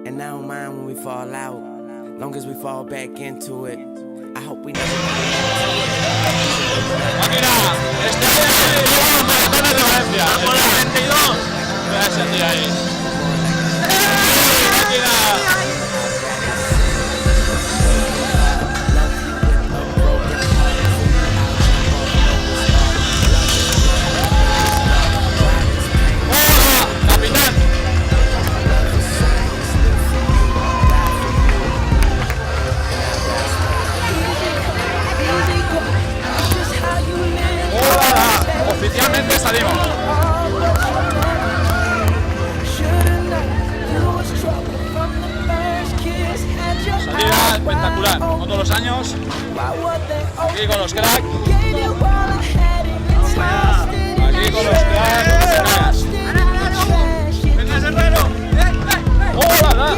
And I don't mind when we fall out, long as we fall back into it. I hope we never. Máquina, este es el maratones de Valencia. Por el 32. Mira ese tío ahí. Máquina. Oficialmente salimos. Salida espectacular, como todos los años. Aquí con los cracks. Aquí con los cracks. Venga, Herrero. ¡Hola!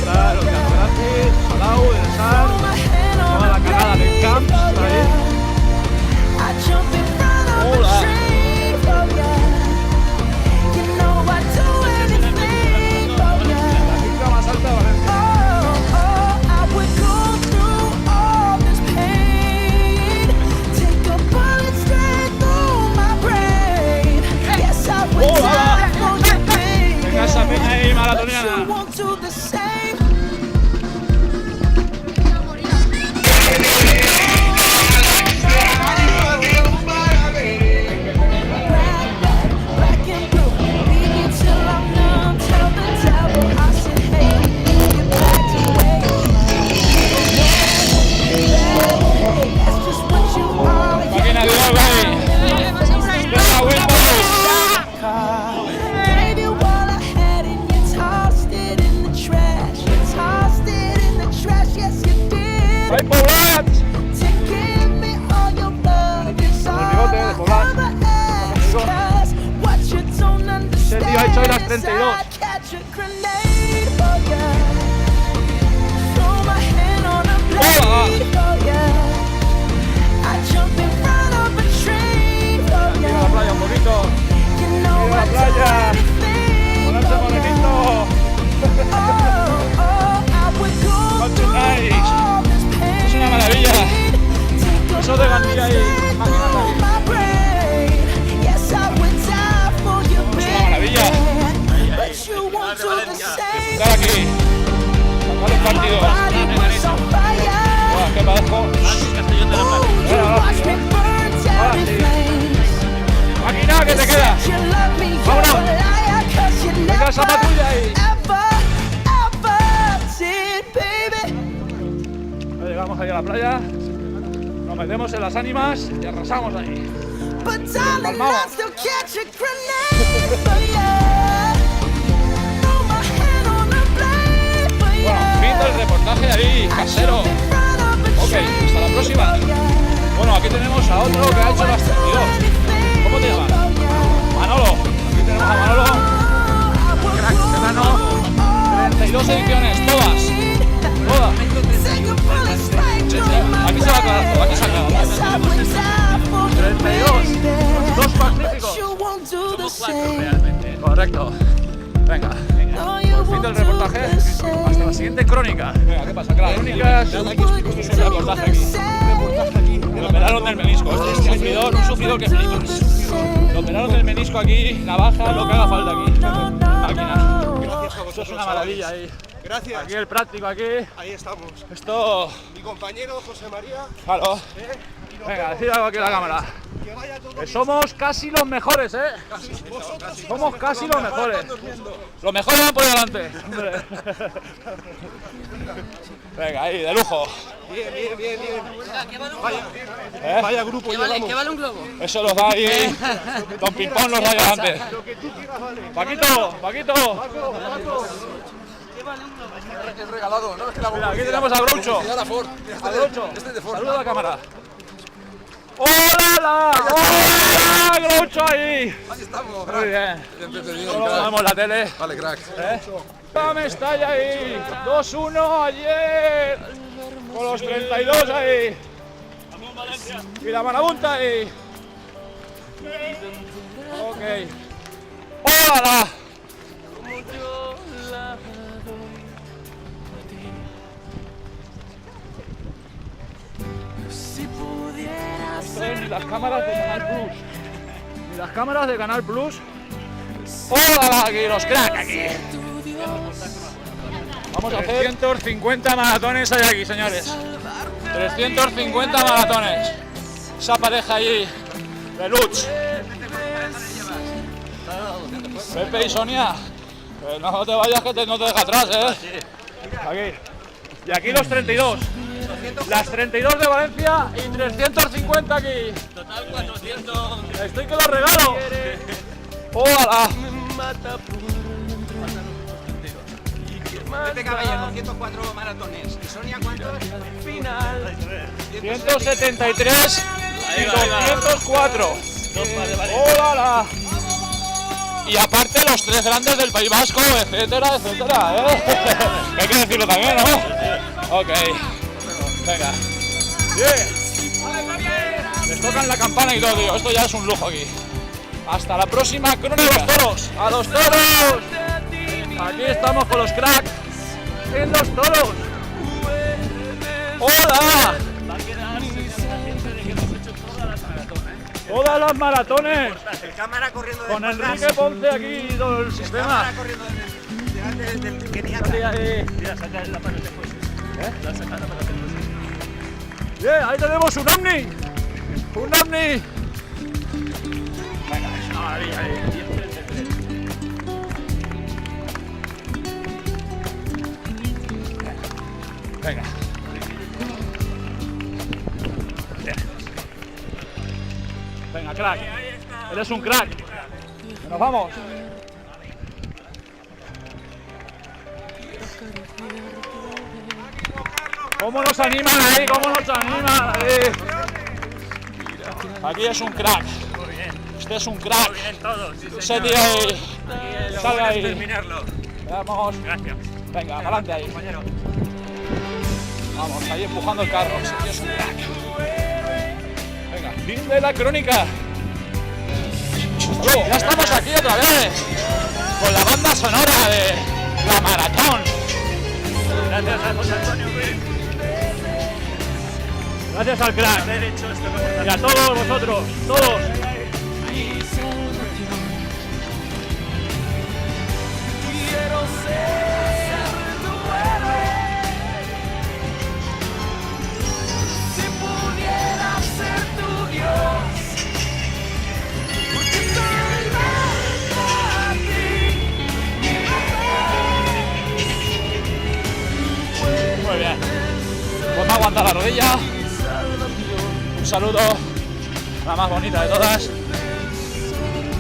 Los Campgratis, Palau, el Sar, toda la cagada del camp, está ahí. ¡Hola! La finca más alta de Valencia. ¡Hola! Venga esa peña ahí maratoniana. ¡Ay, Poblat! El bigote de Poblat. Ese tío ha hecho hoy las 32. ¡Hola! Aquí a la playa un poquito. Aquí a la playa. Ponerse morenito. Es una maravilla. Eso de Gandía y máquinas ahí. Es una maravilla. Estar aquí. Sacar los partidos. Qué padezco. Ahora sí. Máquina, que te queda. Vámonos. Venga esa patrulla ahí. Llegamos ahí a la playa, nos metemos en las ánimas y arrasamos ahí. Palmamos. Bueno, fin del reportaje ahí, casero. Ok, hasta la próxima. Bueno, aquí tenemos a otro que ha hecho las 32. ¿Cómo te llamas? Manolo. Aquí tenemos a Manolo. Crack, serrano. 32 ediciones, todas. Todas. Aquí se va a aclarar, aquí se aclara. 32, dos magníficos. Somos 4 realmente. Correcto. Venga, por fin del reportaje. Hasta la siguiente crónica. Venga, ¿qué pasa? Crónicas. Es un reportaje aquí. Me operaron del menisco. Este es un sufridor que flipas. Lo operaron del menisco aquí, navaja, lo que haga falta aquí. Máquina. Gracias a vosotros. Eso es una maravilla ahí. Gracias. Aquí el práctico, aquí. Ahí estamos. Esto. Mi compañero José María. Claro. Venga, decid algo aquí en la cámara. Que somos casi los mejores, ¿eh? Somos casi los mejores. Los mejores van por delante. Venga, ahí, de lujo. Bien. Vaya grupo. ¿Qué vale un globo? Eso los da ahí. Don Pimpón los da ahí adelante. Paquito. Es regalado, ¿no? Es que la Mira, aquí tenemos a Groucho. A Groucho. Saluda a la cámara. ¡Hola! ¡Hola, Groucho ahí! Ahí estamos. Muy bien. Entretenido. Solo vemos la tele. Vale, crack. Mestalla ahí. 2-1 ayer. Con los 32 ahí. Y la marabunta y... Ok. ¡Hola! Esto es ni las cámaras de Canal Plus. Ni las cámaras de Canal Plus. ¡Hola! Aquí los cracks aquí. Vamos a hacer 350 maratones hay aquí, señores. 350 maratones. Esa pareja allí de Lutz. Pepe y Sonia. No te vayas que no te deja atrás, Aquí. Y aquí los 32. Las 32 de Valencia y 350 aquí. Total 400. Estoy que lo regalo. ¡Hola! Pepe Caballero, 104 maratones. ¿Y Sonia cuántos? 173 y 204. ¡Hola! Y aparte los 3 grandes del País Vasco, etcétera, etcétera, Hay que decirlo también, ¿no? Ok. Venga. Bien. Les tocan la campana y todo, tío. Esto ya es un lujo aquí. Hasta la próxima crónica. ¡A los toros! ¡A los toros! Aquí estamos con los cracks en los toros. ¡Hola! Todas las maratones. El cámara corriendo Con Enrique Ponce aquí y todo el sistema. cámara corriendo delante del keniata. Mira, saca la mano después. La saca la mano después. Bien, ahí tenemos un ovni. Un ovni. Venga, es una maravilla, 10:33. Venga. Bien. Venga, crack. Eres un crack. Nos vamos. ¿Cómo nos animan ahí? ¿Cómo nos animan ahí? Aquí es un crack. Usted es un crack. Muy bien, todos. Sí, Ese tío ahí. Salga ahí. terminarlo. Vamos. Gracias. Venga, adelante ahí. Compañero. Vamos, ahí empujando el carro. Ese tío es un crack. Venga, fin de la crónica. Salud. Ya estamos aquí otra vez. Con la banda sonora de la maratón. Gracias a José Antonio Ruiz. Gracias al crack. Haber hecho este reportaje. Y a todos vosotros. Todos. Quiero ser tu héroe. Si pudiera ser tu Dios, porque soy para ti. Muy bien. Pues me aguanta la rodilla. Un saludo. La más bonita de todas.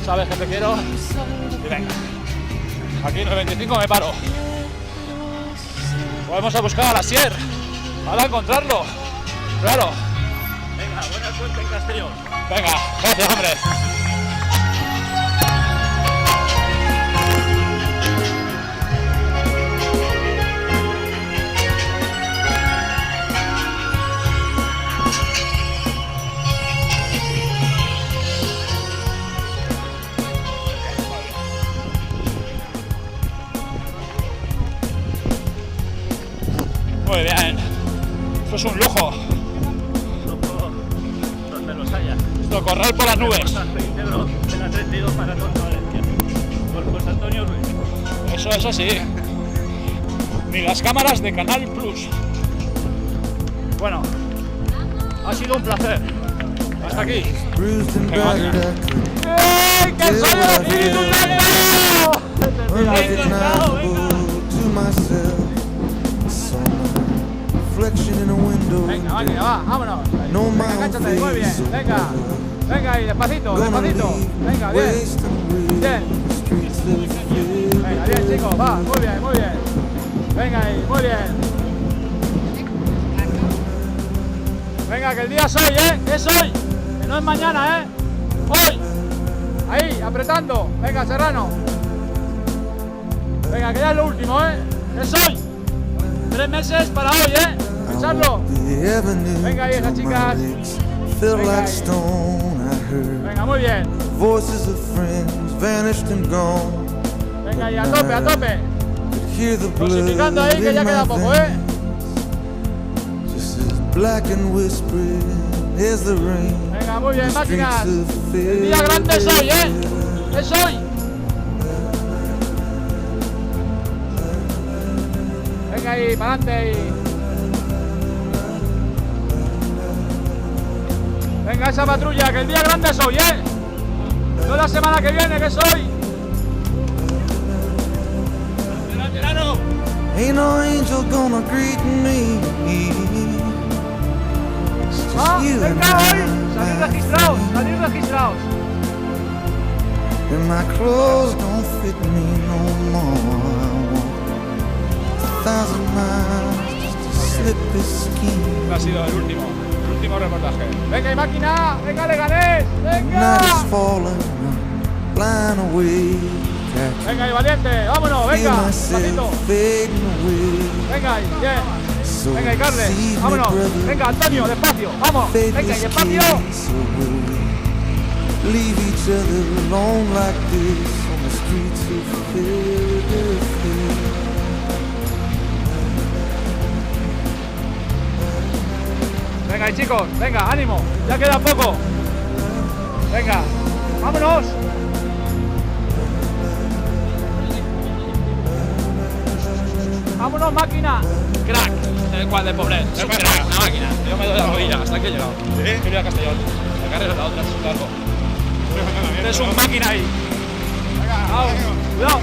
Sabes que te quiero. Y venga. Aquí en el 25 me paro. Vamos a buscar a la Sier. Para encontrarlo. Claro. Venga, buena suerte en Castellón. Venga, gracias, hombre. Muy bien. Esto es un lujo. Donde los haya. Esto, correr por las nubes. Tanto íntegro de la 32 Maratón de Valencia. Con José Antonio Ruiz. Eso es así. Ni las cámaras de Canal Plus. Bueno, ha sido un placer. Hasta aquí. Bruised and Venga, battered, venga. I ¡Que soy el espíritu negro! unrecognizable to myself. Saw my reflection in a window. Venga, máquina, va, vámonos. No Venga, mouth cáchate ahí, muy bien. face of Venga, blood. venga ahí, despacito, Gonna despacito. leave, Venga, bien. waste and breathe. Bien. The streets that fill Venga, bien, chicos, va, muy bien, muy bien. Venga ahí, muy bien. Venga, que el día es hoy, ¿eh? Es hoy. Que no es mañana, ¿eh? Hoy. Ahí, apretando. Venga, Serrano. Venga, que ya es lo último, ¿eh? Es hoy. 3 meses para hoy, ¿eh? Pensarlo. the avenues Venga ahí, esas of my chicas. legs. felt Venga like ahí. stone. I heard Venga, muy bien. voices of friends vanished and gone. Venga ahí, a tope, a tope. Could hear the blood Dosificando ahí, que in ya queda my poco, veins, just as black and whispering as the rain. Venga, muy bien, The streets máquinas. of El día grande es hoy, Es hoy. Venga ahí, para adelante ahí. Venga, esa patrulla, que el día grande es hoy, No la semana que viene, que es hoy. Ain't no angel gonna greet me. It's just Ah, you and venga hoy. Salir I. registrados, salir registrados. And my clothes don't fit me no more. I walk 1,000 miles just to slip this skin. Ha sido el último reportaje. Venga, y máquina, venga, Leganés, Night venga. is falling, I'm flying away. Venga, y valiente, vámonos, Feel venga, despacito. myself fading away. Venga, y bien. So Venga, y Carles, receive me, vámonos. brother. Venga, Antonio, despacio, vamos. Venga, y Faithless despacio. kiss away. Leave each other alone like this on the streets of Philadelphia. Venga, y chicos, venga, ánimo, ya queda poco. Venga, vámonos. Vámonos, máquina. Crack, el cual de pobre. Es un crack, una máquina. Yo me doy la rodilla, hasta aquí he llegado. Quiero ir a Castellón. La carrera es la otra, es un largo. Eres un máquina ahí. Venga, cuidado.